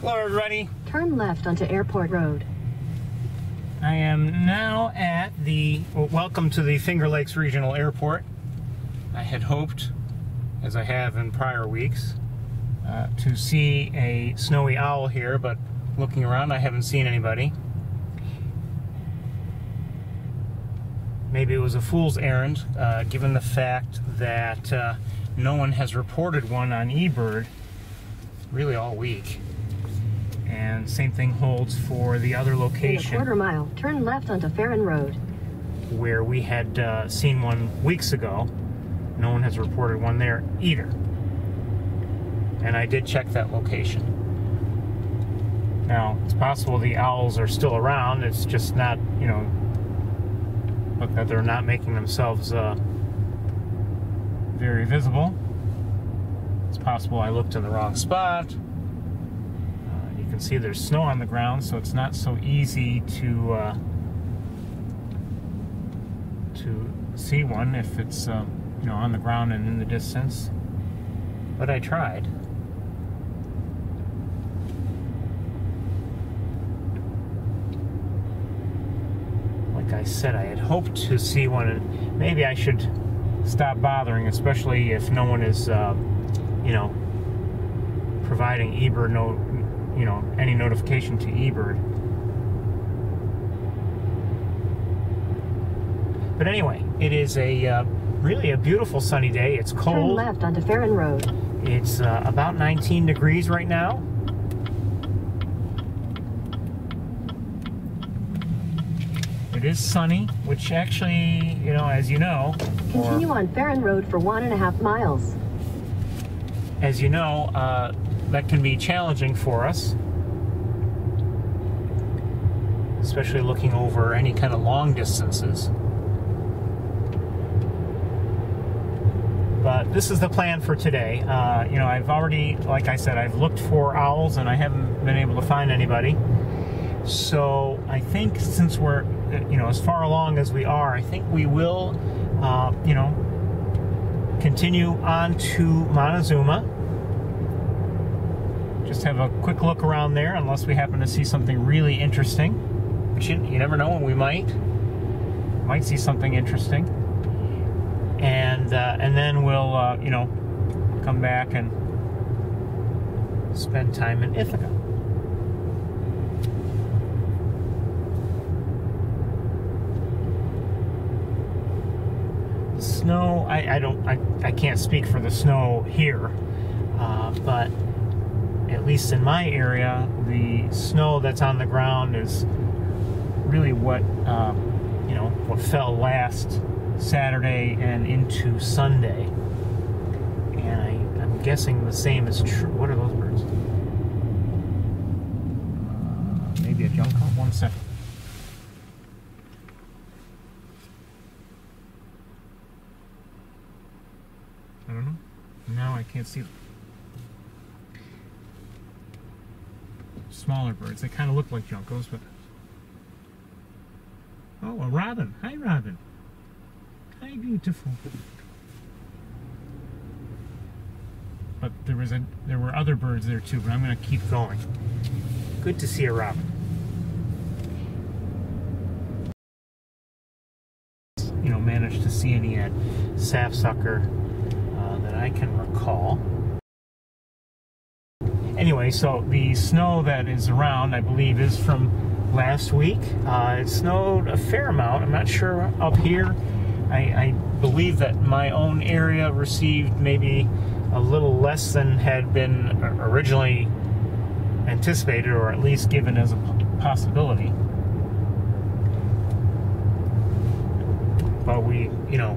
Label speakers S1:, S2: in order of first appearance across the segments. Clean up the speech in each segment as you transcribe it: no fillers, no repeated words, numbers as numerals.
S1: Hello everybody.
S2: Turn left onto Airport Road.
S1: I am now at welcome to the Finger Lakes Regional Airport. I had hoped, as I have in prior weeks, to see a snowy owl here, but looking around I haven't seen anybody. Maybe it was a fool's errand, given the fact that no one has reported one on eBird really all week. And same thing holds for the other location.
S2: In a quarter mile, turn left onto Farron Road.
S1: Where we had seen one weeks ago. No one has reported one there either. And I did check that location. Now, it's possible the owls are still around. It's just not, you know, look that they're not making themselves very visible. It's possible I looked in the wrong spot. You can see there's snow on the ground, so it's not so easy to see one if it's you know, on the ground and in the distance. But I tried. Like I said, I had hoped to see one, and maybe I should stop bothering, especially if no one is, you know, providing eBird any notification to eBird. But anyway, it is a really a beautiful sunny day. It's cold.
S2: Turn left onto Farron Road.
S1: It's about 19 degrees right now. It is sunny, which actually, you know, as you know...
S2: Continue on Farron Road for 1.5 miles.
S1: As you know, that can be challenging for us. Especially looking over any kind of long distances. But this is the plan for today. You know, I've already, like I said, I've looked for owls and I haven't been able to find anybody. So I think since we're, you know, as far along as we are, I think we will, you know, continue on to Montezuma. Just have a quick look around there, unless we happen to see something really interesting. Which you never know when we might see something interesting. And then we'll, you know, come back and spend time in Ithaca. The snow, I can't speak for the snow here, but at least in my area, the snow that's on the ground is really what, you know, what fell last Saturday and into Sunday. And I'm guessing the same is true. What are those birds? Maybe a junco? 1 second. I don't know. Now I can't see them. Smaller birds. They kind of look like juncos, but... Oh, a robin. Hi, robin. Hi, beautiful. But there were other birds there too, but I'm going to keep going. Good to see a robin. You know, managed to see any at sapsucker that I can recall. Anyway, so the snow that is around, I believe, is from last week. It snowed a fair amount. I'm not sure up here. I believe that my own area received maybe a little less than had been originally anticipated, or at least given as a possibility. But we, you know,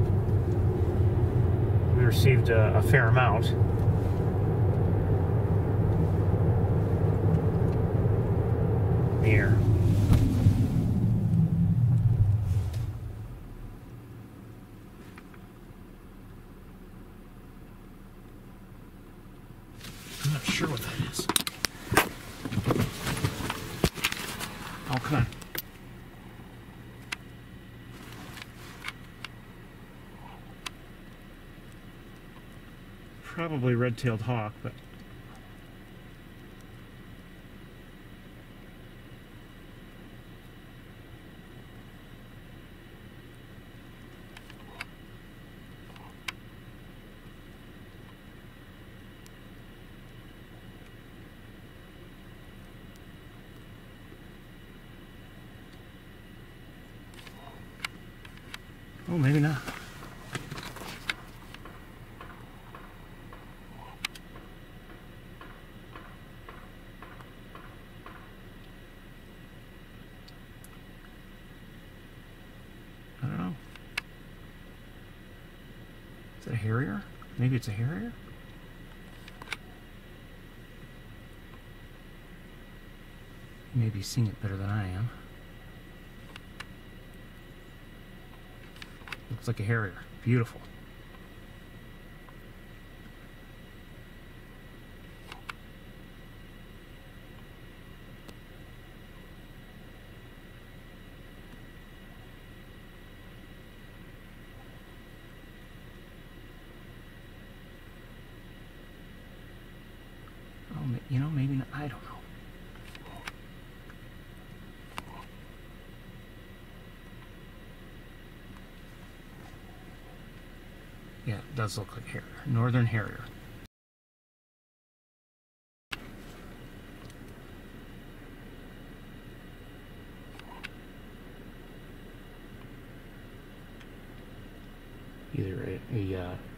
S1: we received a fair amount. Here. I'm not sure what that is. Oh, come on. Probably red-tailed hawk, but Oh, maybe not. I don't know. Is it a harrier? Maybe it's a harrier? You may be seeing it better than I am. Looks like a harrier. Beautiful. Oh, you know, maybe not. I don't know. Yeah, it does look like harrier. Northern harrier.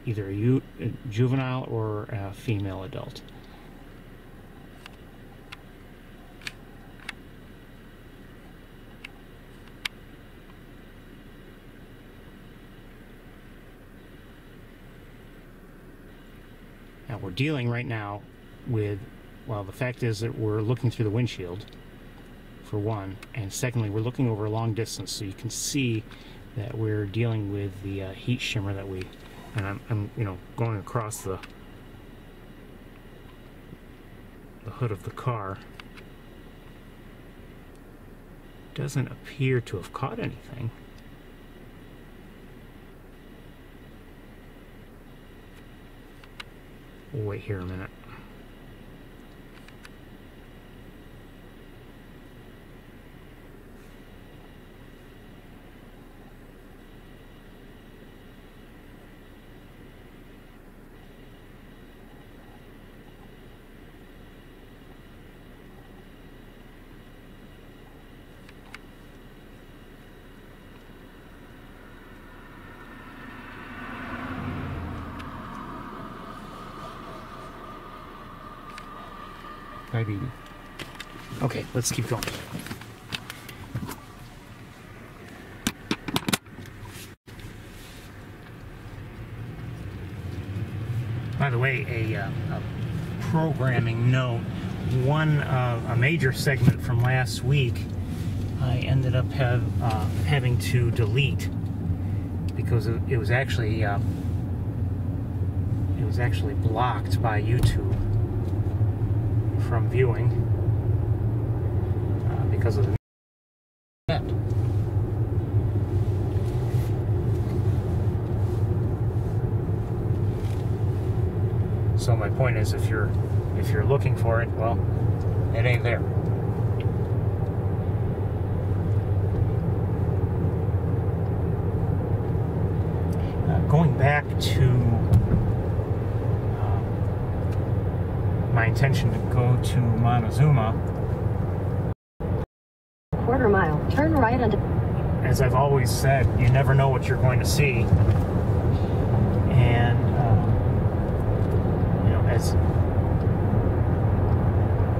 S1: Either a juvenile or a female adult. Now we're dealing right now with, well, the fact is that we're looking through the windshield, for one, and secondly, we're looking over a long distance, so you can see that we're dealing with the heat shimmer that we, and I'm you know, going across the hood of the car. Doesn't appear to have caught anything. We'll wait here a minute. Maybe. Okay, let's keep going. By the way, a programming note. A major segment from last week, I ended up having to delete because it was actually blocked by YouTube from viewing because of the net. So my point is, if you're looking for it, well, it ain't there. Going back to my intention to go to Montezuma.
S2: Quarter mile, turn right onto...
S1: As I've always said, you never know what you're going to see. And, you know,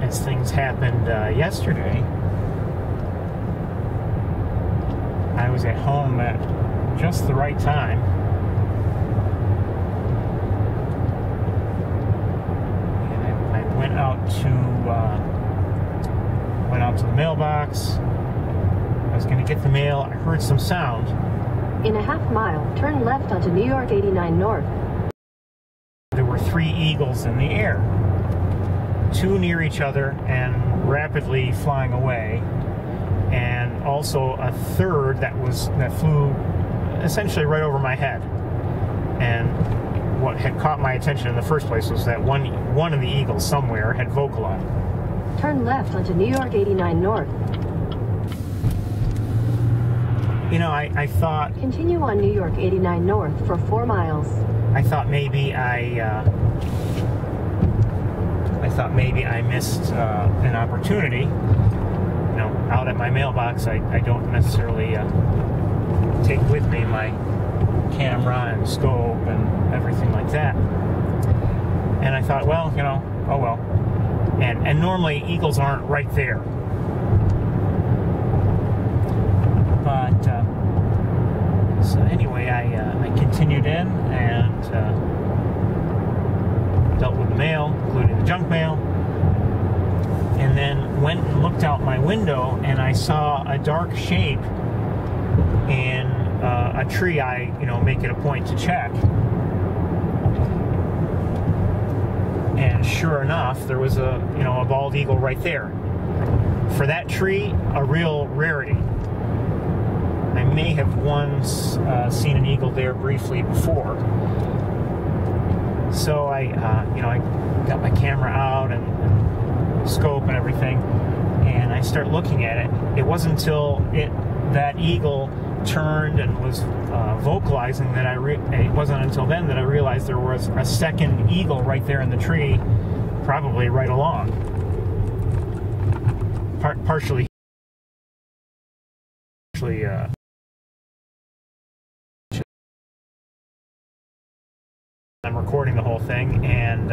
S1: as things happened yesterday, I was at home at just the right time. Went out to the mailbox. I was going to get the mail. I heard some sound.
S2: In a half mile, turn left onto New York 89 North.
S1: There were 3 eagles in the air, 2 near each other and rapidly flying away, and also a third that flew essentially right over my head. And what had caught my attention in the first place was that one of the eagles somewhere had vocalized.
S2: Turn left onto New York 89 North.
S1: You know, I thought...
S2: Continue on New York 89 North for 4 miles.
S1: I thought maybe I missed an opportunity. You know, out at my mailbox, I don't necessarily take with me my camera and scope and everything like that. And I thought, well, you know, oh well. And normally eagles aren't right there. But so anyway, I continued in and dealt with the mail, including the junk mail, and then went and looked out my window, and I saw a dark shape in a tree. I, you know, make it a point to check. And sure enough, there was a bald eagle right there. For that tree, a real rarity. I may have once seen an eagle there briefly before. So I got my camera out and scope and everything, and I start looking at it. It wasn't until that eagle turned and was vocalizing that it wasn't until then that I realized there was a second eagle right there in the tree, probably right along. Partially I'm recording the whole thing, and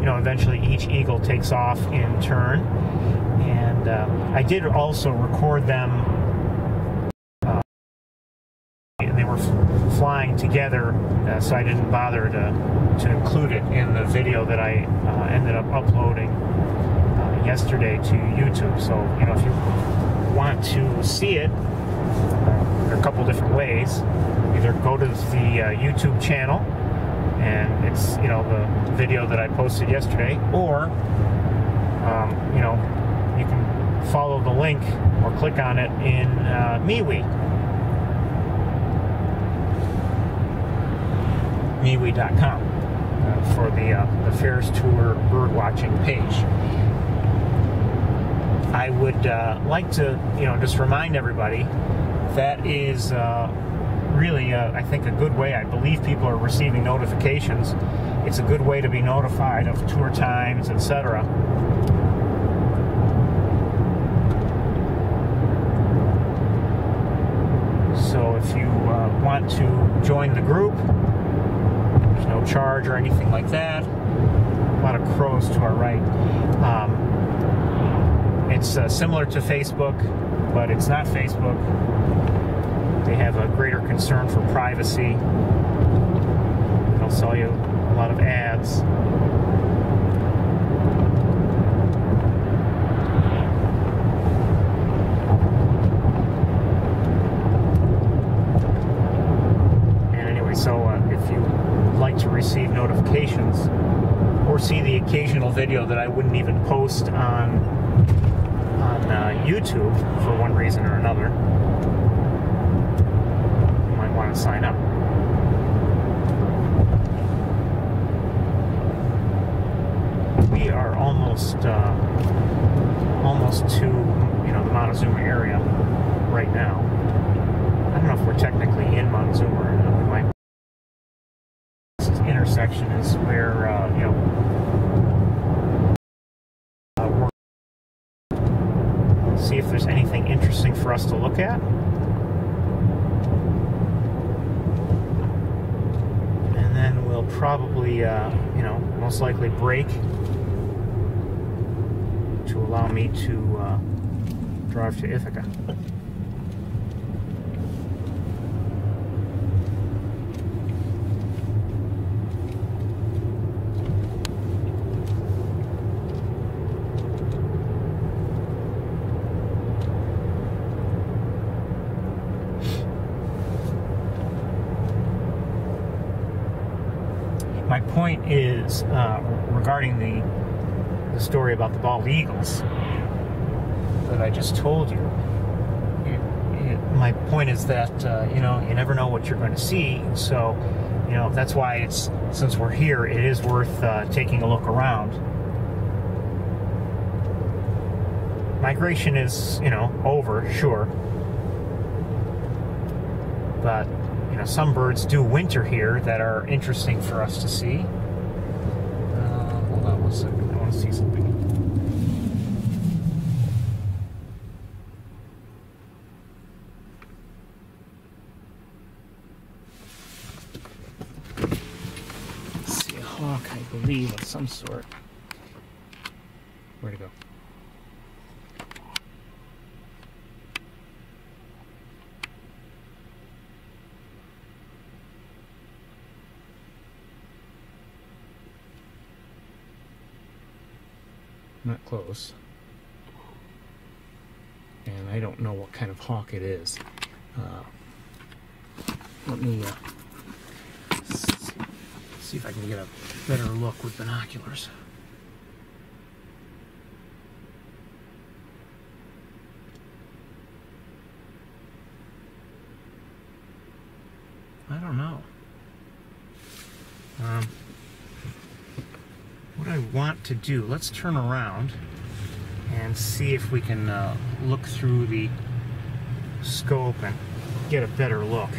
S1: eventually each eagle takes off in turn, and I did also record them. They were flying together, so I didn't bother to include it in the video that I ended up uploading yesterday to YouTube. So, if you want to see it, there are a couple different ways. Either go to the YouTube channel, and it's, the video that I posted yesterday, or, you can follow the link or click on it in MeWe. MeWe.com for the Ferris Tour bird watching page. I would like to, just remind everybody that is really, I think, a good way. I believe people are receiving notifications. It's a good way to be notified of tour times, etc. So if you want to join the group, there's no charge or anything like that. A lot of crows to our right. It's similar to Facebook, but it's not Facebook. They have a greater concern for privacy. They'll sell you a lot of ads. And anyway, so if you would like to receive notifications or see the occasional video that I wouldn't even post on YouTube for one reason or another, want to sign up. We are almost to the Montezuma area right now. I don't know if we're technically in Montezuma or not. We might. This intersection is where we're see if there's anything interesting for us to look at. Then we'll probably, most likely break to allow me to drive to Ithaca. My point is, regarding the story about the bald eagles that I just told you, my point is that, you never know what you're going to see. So, that's why since we're here, it is worth taking a look around. Migration is, over, sure. But some birds do winter here that are interesting for us to see. Hold on one second. I want to see something. hawk, I believe, of some sort. Where'd it go? Not close. And I don't know what kind of hawk it is. Let me see if I can get a better look with binoculars. I don't know. What I want to do, let's turn around and see if we can look through the scope and get a better look.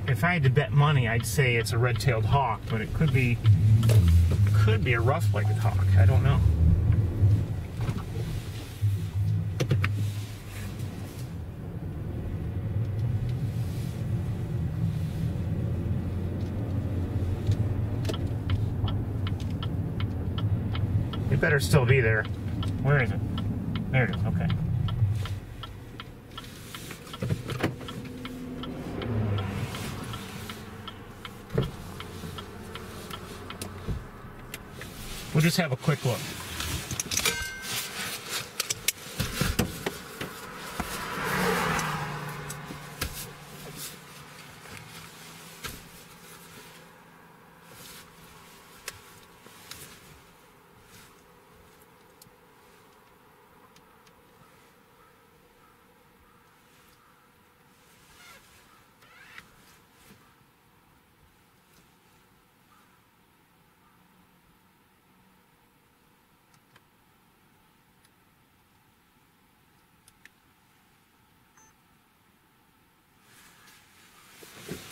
S1: If I had to bet money, I'd say it's a red-tailed hawk, but it could be a rough-legged hawk. I don't know. It better still be there. Where is it? There it is. Okay. We'll just have a quick look.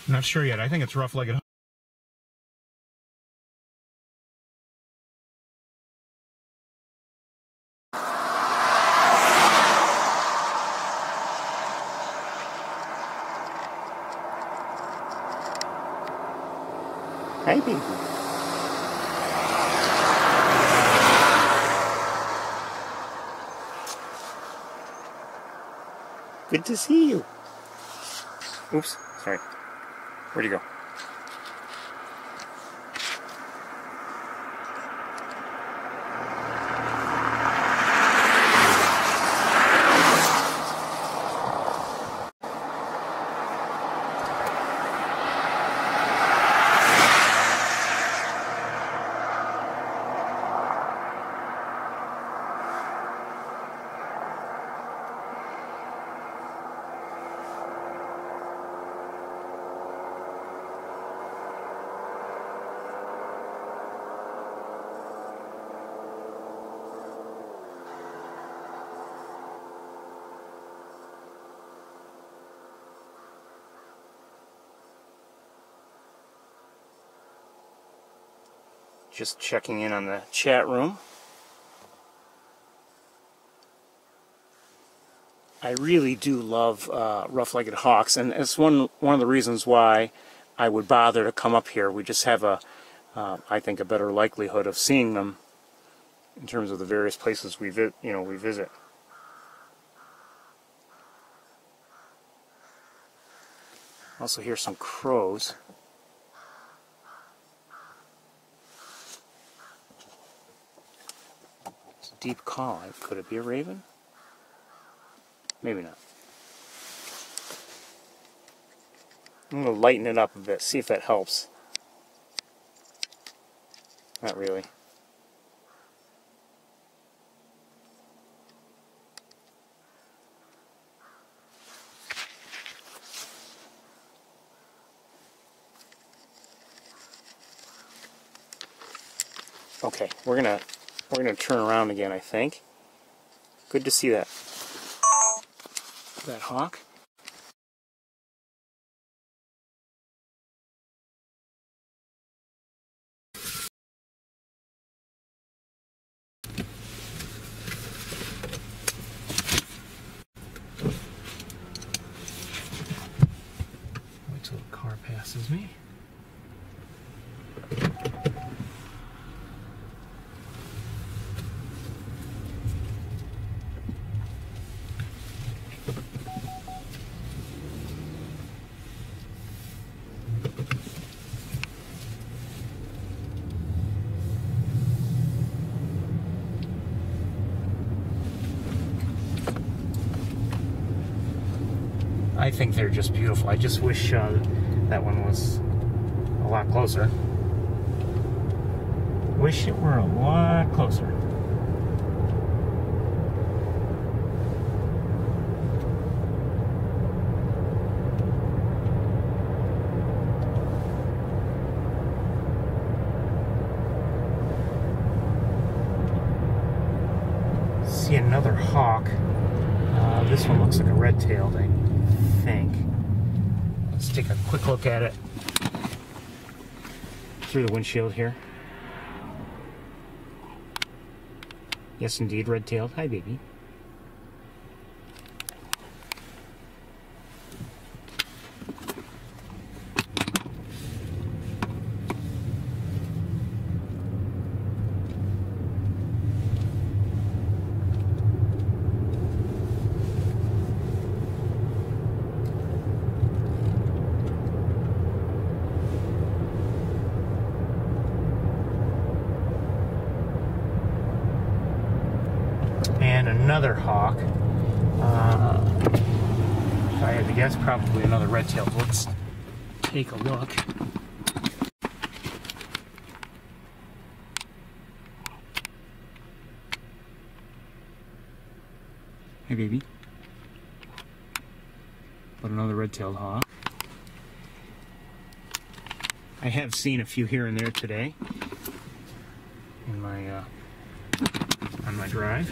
S1: I'm not sure yet. I think it's rough-legged. Hey, baby. Good to see you. Oops, sorry. Where'd you go? Just checking in on the chat room. I really do love rough-legged hawks, and it's one of the reasons why I would bother to come up here. We just have I think, a better likelihood of seeing them in terms of the various places we visit. Also hear some crows. It's a deep call. Could it be a raven? Maybe not. I'm going to lighten it up a bit, see if that helps. Not really. Okay, we're gonna turn around again, I think. Good to see that hawk. passes me. I think they're just beautiful. I just wish that one was a lot closer. Wish it were a lot closer. See another hawk. This one looks like a red-tailed, I think. Let's take a quick look at it through the windshield here. Yes, indeed, red-tailed. Hi, baby. And another hawk. If I had to guess, probably another red-tailed. Let's take a look. Hey, baby. But another red-tailed hawk. I have seen a few here and there today in my on my drive.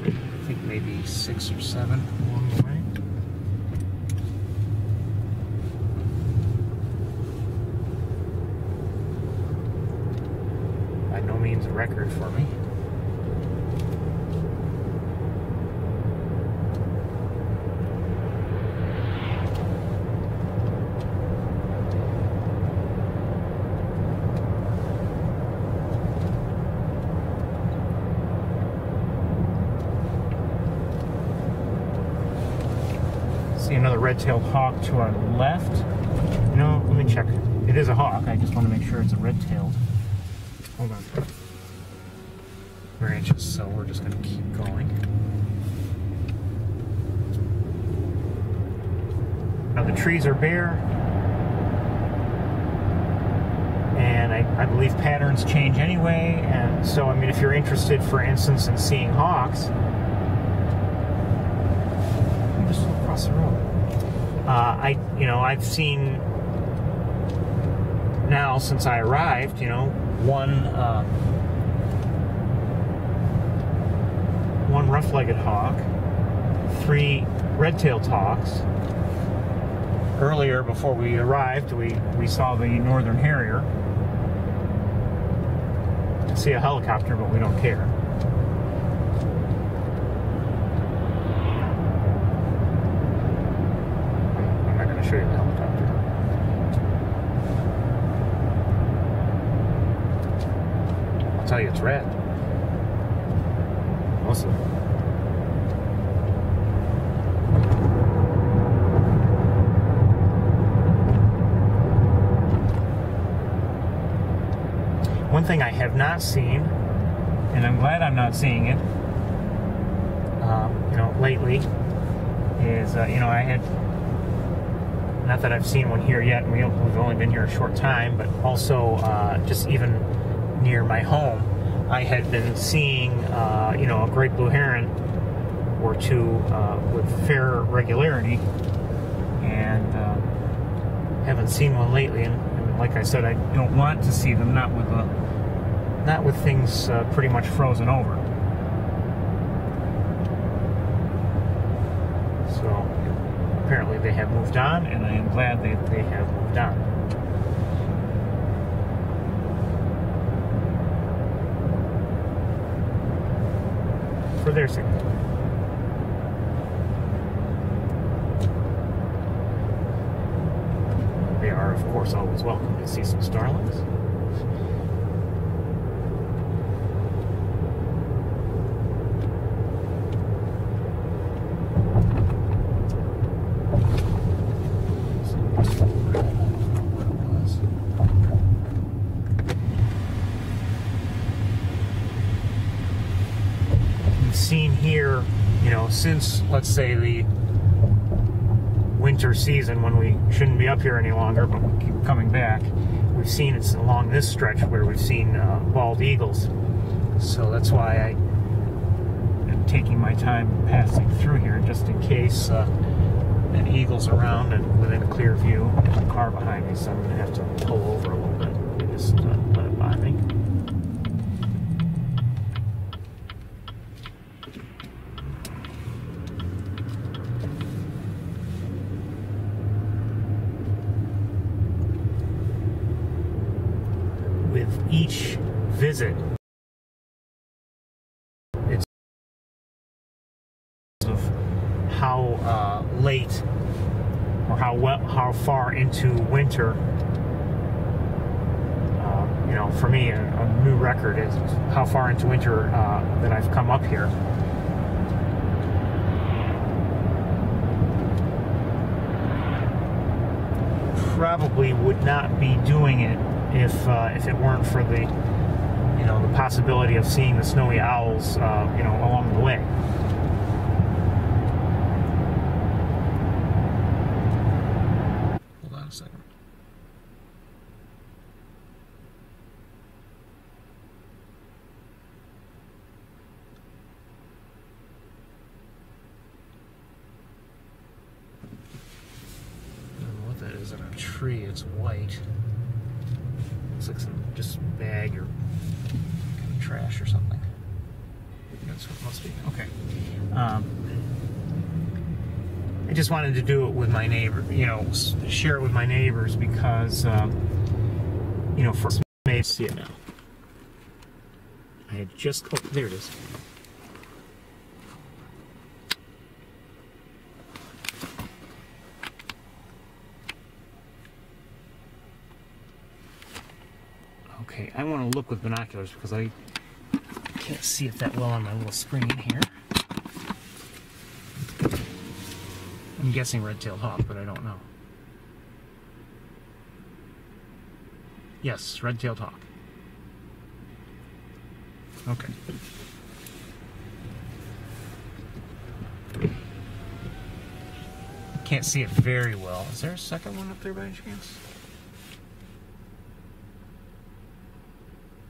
S1: I think maybe 6 or 7 along the way. By no means a record for me. Another red-tailed hawk to our left. No, let me check. It is a hawk. I just want to make sure it's a red-tailed. Hold on. Branches, so we're just going to keep going. Now the trees are bare, and I believe patterns change anyway, and so I mean if you're interested, for instance, in seeing hawks, just across the road. I've seen now since I arrived, one rough-legged hawk, 3 red-tailed hawks. Earlier, before we arrived, we saw the northern harrier. I see a helicopter, but we don't care. Show you the helicopter. I'll tell you it's red. Most of it. One thing I have not seen, and I'm glad I'm not seeing it, lately, is, I had, not that I've seen one here yet, and we've only been here a short time, but also just even near my home, I had been seeing, a great blue heron or two with fair regularity, and haven't seen one lately. And like I said, I don't want to see them, not with things pretty much frozen over. So apparently they have moved on, and I am glad they have moved on. For their sake. They are are, of course, always welcome to see some starlings. We've seen here, you know, since, let's say, the winter season, when we shouldn't be up here any longer, but we keep coming back, we've seen it's along this stretch where we've seen bald eagles. So that's why I am taking my time passing through here, just in case an eagle's around and within a clear view. There's a car behind me, so I'm going to have to pull over a little bit. Just let it by me. With each visit, it's of how late or how far into winter. You know, for me, a new record is how far into winter that I've come up here. Probably would not be doing it if it weren't for the, you know, the possibility of seeing the snowy owls, you know, along the way. Hold on a second. I don't know what that is on a tree. It's white. Looks like some just bag or kind of trash or something. That's what it must be. Okay. I just wanted to do it with my neighbor, you know, share it with my neighbors because, you know, for maybe see it now. I had just, oh, there it is. Okay, I want to look with binoculars because I can't see it that well on my little screen here. I'm guessing red-tailed hawk, but I don't know. Yes, red-tailed hawk. Okay. Can't see it very well. Is there a second one up there by any chance?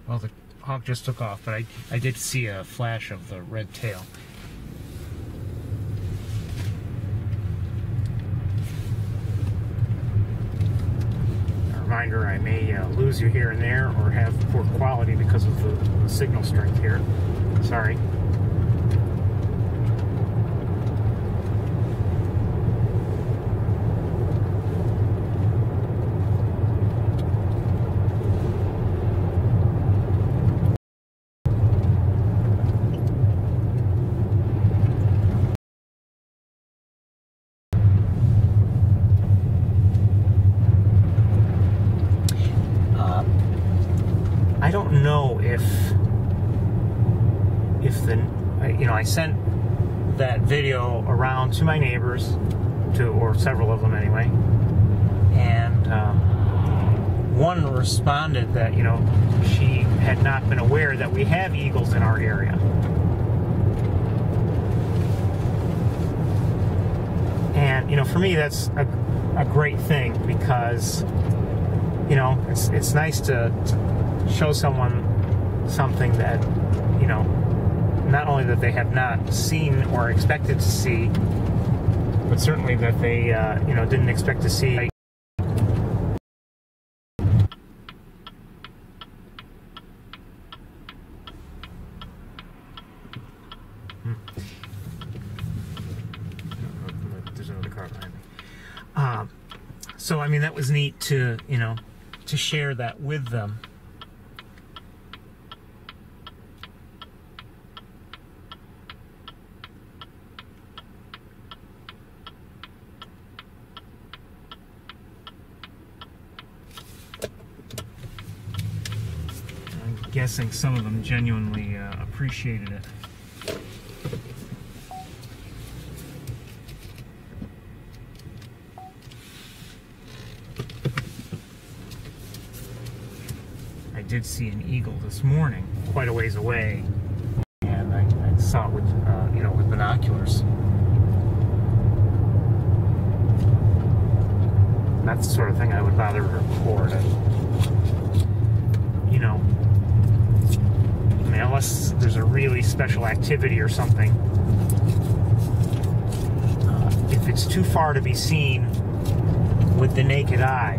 S1: Well, the hawk just took off, but I did see a flash of the red tail. A reminder, I may lose you here and there or have poor quality because of the signal strength here. Sorry. I don't know if the, you know, I sent that video around to my neighbors, or several of them anyway, and one responded that, you know, she had not been aware that we have eagles in our area. And, you know, for me, that's a great thing because, you know, it's nice to show someone something that, you know, not only that they have not seen or expected to see, but certainly that they, you know, didn't expect to see. There's another car behind me. So, I mean, that was neat to, you know, to share that with them. guessing some of them genuinely appreciated it. I did see an eagle this morning, quite a ways away, and I saw it with, you know, with binoculars. That's the sort of thing I would bother to record. You know, I mean, unless there's a really special activity or something. If it's too far to be seen with the naked eye,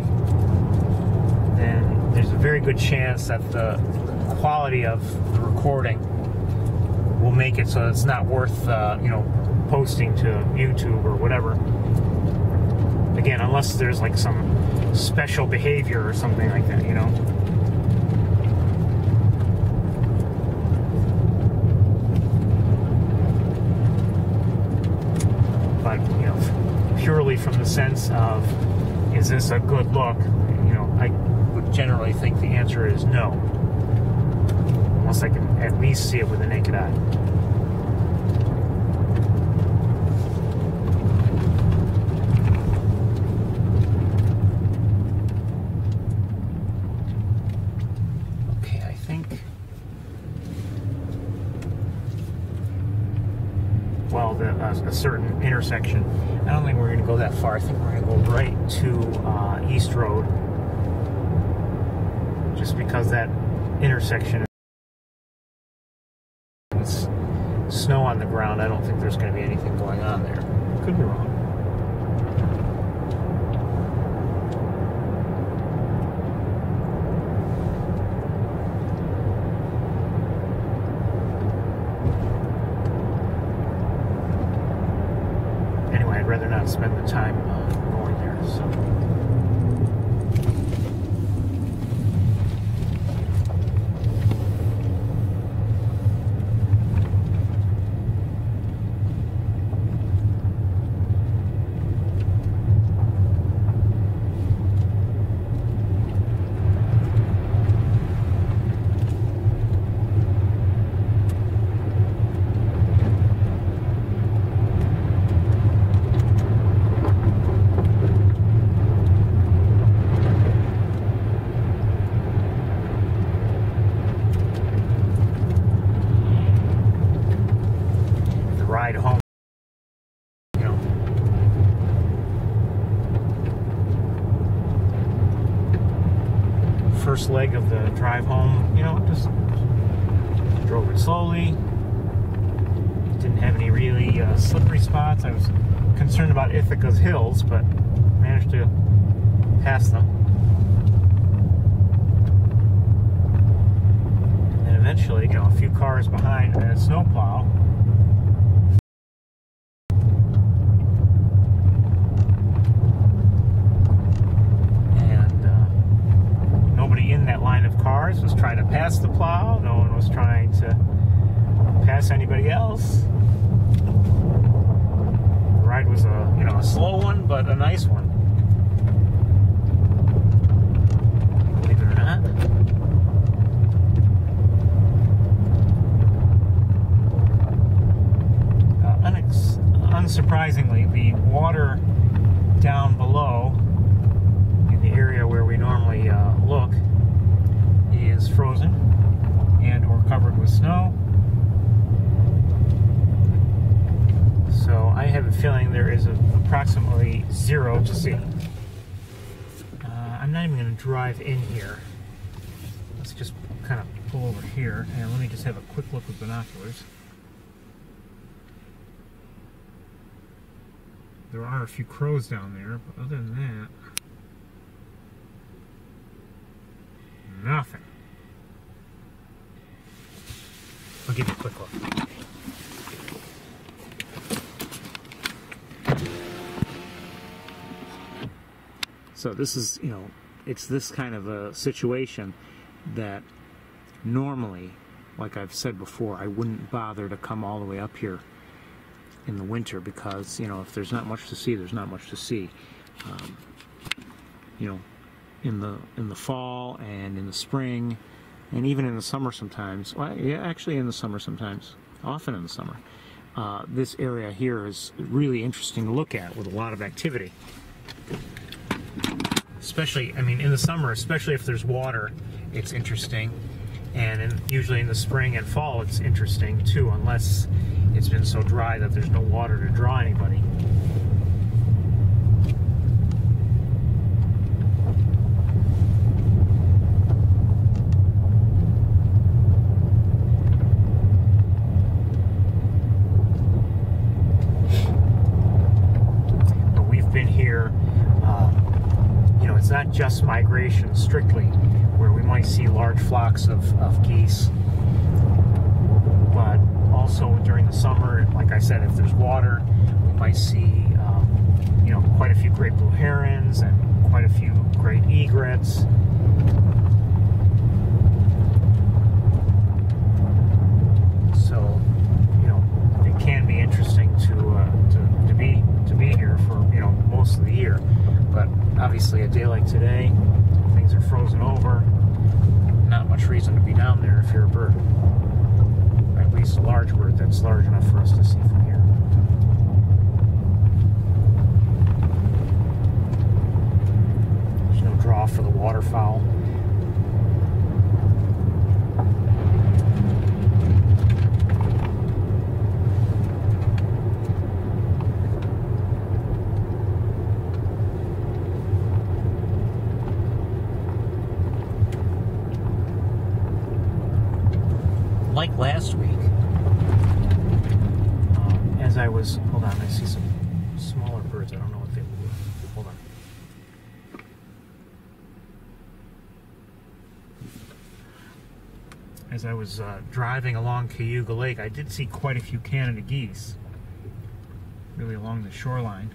S1: then there's a very good chance that the quality of the recording will make it so it's not worth, you know, posting to YouTube or whatever. Again, unless there's like some special behavior or something like that, you know. But, you know, purely from the sense of, is this a good look? You know, I would generally think the answer is no. Unless I can at least see it with the naked eye. Well, a certain intersection. I don't think we're going to go that far. I think we're going to go right to East Road, just because that intersection is snow on the ground. I don't think there's going to be anything going on there. Could be wrong. I'd rather not spend the time going there. So. Ride home, you know. First leg of the drive home, you know, just drove it slowly. Didn't have any really slippery spots. I was concerned about Ithaca's hills, but managed to pass them. And then eventually, you know, a few cars behind a snowplow. Was trying to pass the plow. No one was trying to pass anybody else. The ride was a, you know, a slow one, but a nice one. Believe it or not. Unsurprisingly, the water down below in the area where we normally look is frozen and or covered with snow. So I have a feeling there is approximately zero to see. I'm not even going to drive in here. Let's just kind of pull over here and let me just have a quick look with binoculars. There are a few crows down there, but other than that, nothing. I'll give you a quick look. So this is, you know, it's this kind of a situation that normally, like I've said before, I wouldn't bother to come all the way up here in the winter because, you know, if there's not much to see, there's not much to see. You know, in the fall and in the spring and even in the summer sometimes. Well, yeah, actually in the summer sometimes, often in the summer. This area here is really interesting to look at with a lot of activity. Especially, I mean, in the summer, especially if there's water, it's interesting. And usually in the spring and fall, it's interesting too, unless it's been so dry that there's no water to draw anybody. It's not just migration strictly, where we might see large flocks of geese, but also during the summer, like I said, if there's water, we might see quite a few great blue herons and quite a few great egrets. So it can be interesting to be here for most of the year. But obviously a day like today, things are frozen over. Not much reason to be down there if you're a bird. Or at least a large bird that's large enough for us to see from here. There's no draw for the waterfowl. Like last week, as I was, hold on, I see some smaller birds. I don't know what they were. Hold on. As I was driving along Cayuga Lake, I did see quite a few Canada geese, really along the shoreline.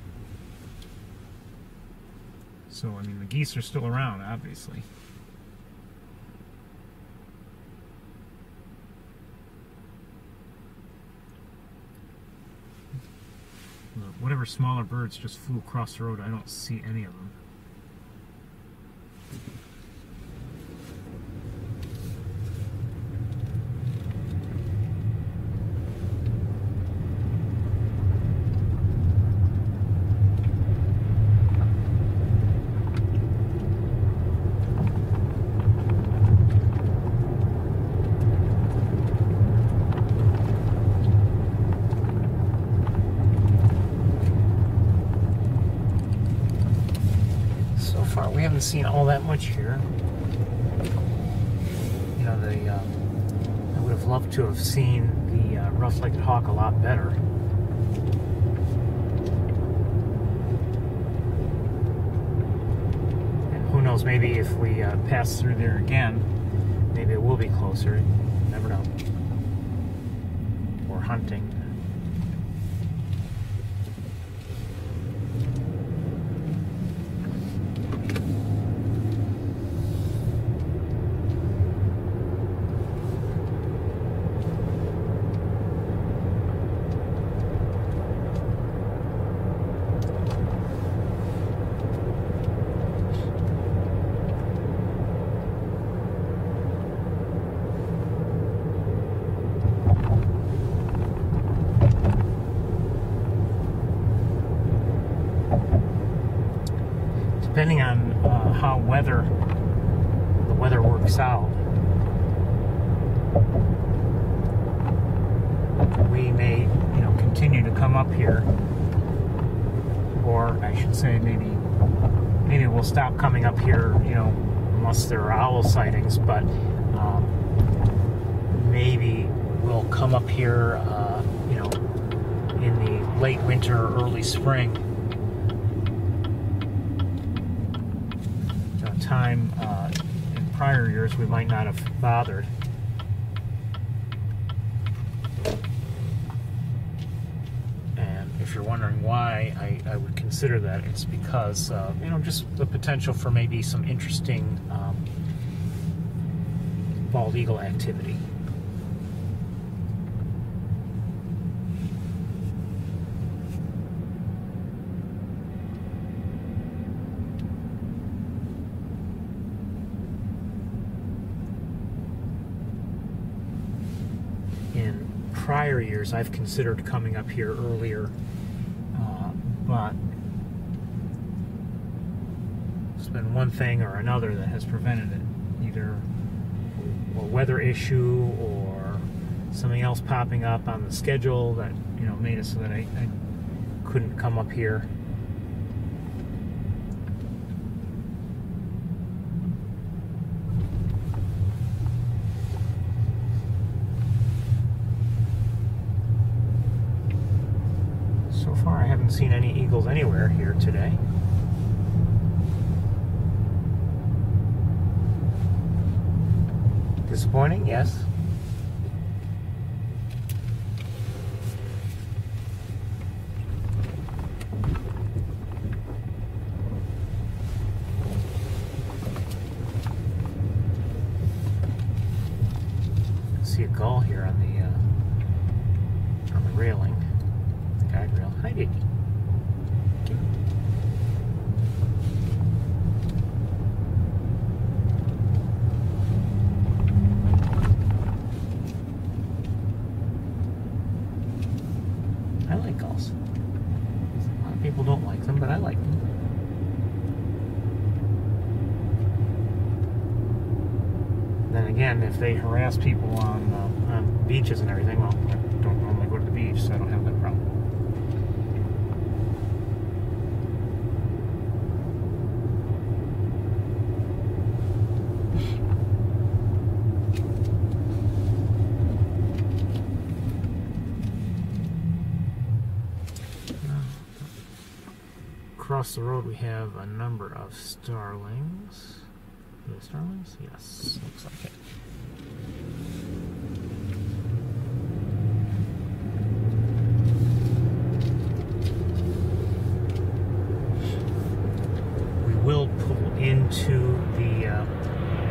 S1: So, I mean, the geese are still around, obviously. Whatever smaller birds just flew across the road, I don't see any of them. We haven't seen all that much here. I would have loved to have seen the rough-legged hawk a lot better. And who knows, maybe if we pass through there again, maybe it will be closer. You never know. Or hunting. Depending on how the weather works out, we may, continue to come up here, or I should say, maybe we'll stop coming up here, unless there are owl sightings. But maybe we'll come up here, in the late winter or early spring. Time in prior years we might not have bothered. And if you're wondering why I would consider that, it's because just the potential for maybe some interesting bald eagle activity. prior years, I've considered coming up here earlier, but it's been one thing or another that has prevented it, either a weather issue or something else popping up on the schedule that, you know, made it so that I couldn't come up here. So far, I haven't seen any eagles anywhere here today. Disappointing, yes. I see a gull here on the railing, the guide rail. Hi, Dickie. I like gulls. A lot of people don't like them, but I like them. Then again, if they harass people on beaches and everything, well, I don't normally go to the beach, so I don't have that problem. Across the road we have a number of starlings. Are they starlings? Yes, looks like it. We will pull into the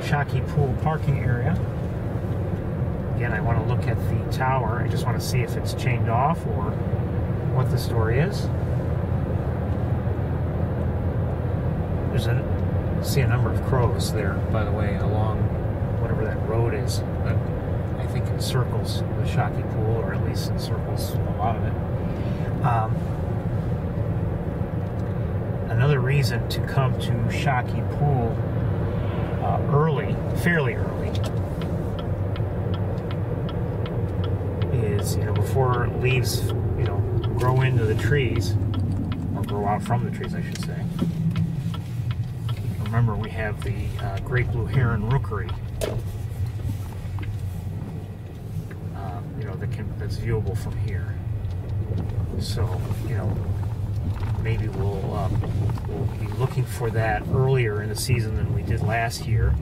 S1: Shockey Pool parking area. Again, I want to look at the tower. I just want to see if it's chained off or what the story is. See a number of crows there, by the way, along whatever that road is that I think encircles the Shockey Pool, or at least encircles a lot of it. Another reason to come to Shockey Pool early, fairly early, is, you know, before leaves, you know, grow into the trees, or grow out from the trees, I should say. Remember, we have the great blue heron rookery, you know, that's viewable from here. So, you know, maybe we'll be looking for that earlier in the season than we did last year,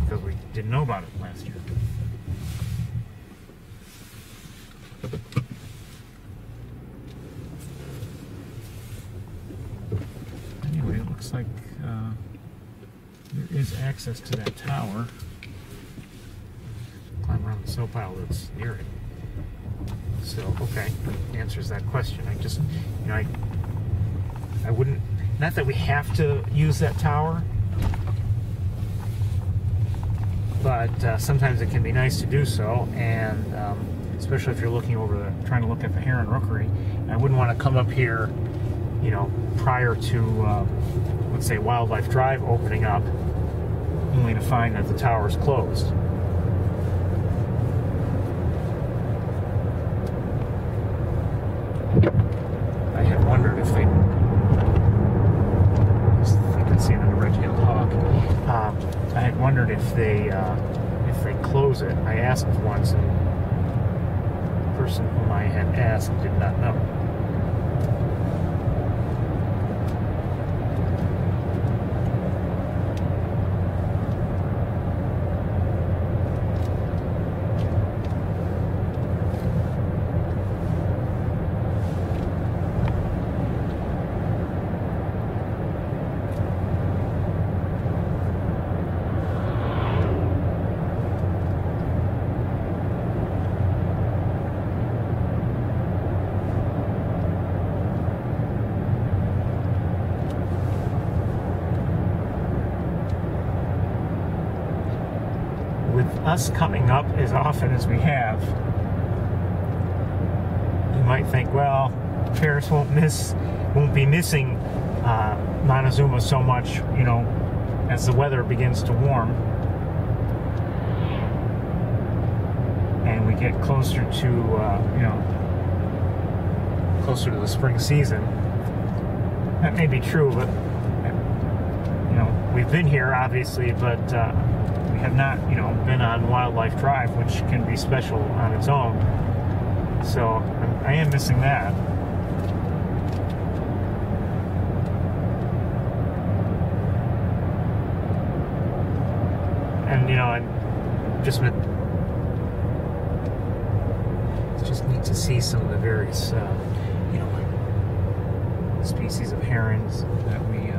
S1: because we didn't know about it last year. Anyway, it looks like there is access to that tower. Climb around the snow pile that's near it. So, okay, answers that question. I just, you know, I wouldn't, not that we have to use that tower, but sometimes it can be nice to do so, and especially if you're looking over trying to look at the heron rookery. I wouldn't want to come up here, you know, prior to, let's say, Wildlife Drive opening up, only to find that the tower is closed. I had wondered if they, you can see another red-tailed hawk. I had wondered if they close it. I asked once, and the person whom I had asked did not know. Us coming up as often as we have, might think, well, Ferris won't be missing Montezuma so much, you know, as the weather begins to warm and we get closer to, you know, closer to the spring season. That may be true, but you know, we've been here obviously, but we have not, you know, been on Wildlife Drive, which can be special on its own. So I am missing that. And you know, I just need to see some of the various, you know, species of herons that we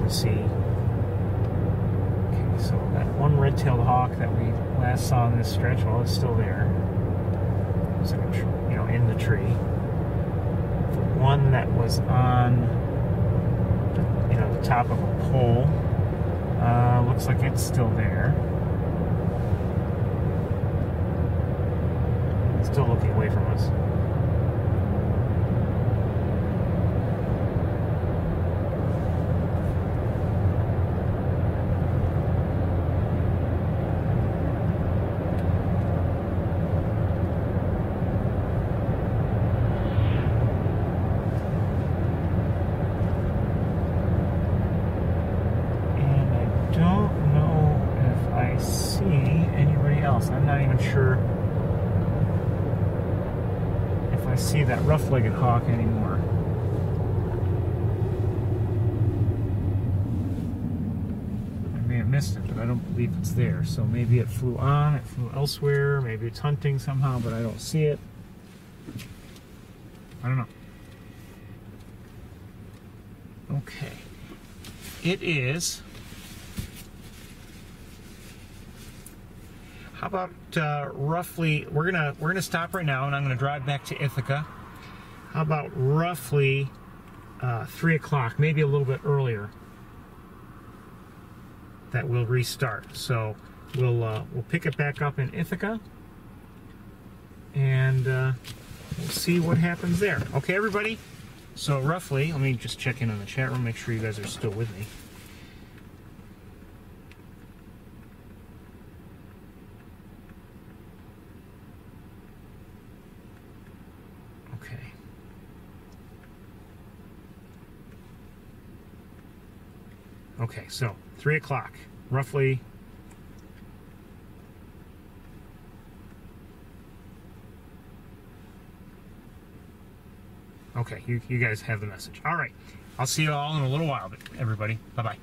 S1: see. Okay, so that one red-tailed hawk that we last saw in this stretch, well, it's still there. It's like, you know, in the tree. The one that was on, you know, the top of a pole, looks like it's still there. It's still looking away from us. I'm not even sure if I see that rough-legged hawk anymore. I may have missed it, but I don't believe it's there. So maybe it flew on, it flew elsewhere, maybe it's hunting somehow, but I don't see it. I don't know. Okay. It is... How about roughly, we're gonna stop right now and I'm gonna drive back to Ithaca. How about roughly 3 o'clock, maybe a little bit earlier, that we'll restart. So we'll pick it back up in Ithaca and we'll see what happens there. Okay, everybody? So roughly, let me just check in on the chat room, make sure you guys are still with me. Okay, so 3 o'clock, roughly. Okay, you guys have the message. All right, I'll see you all in a little while, everybody. Bye-bye.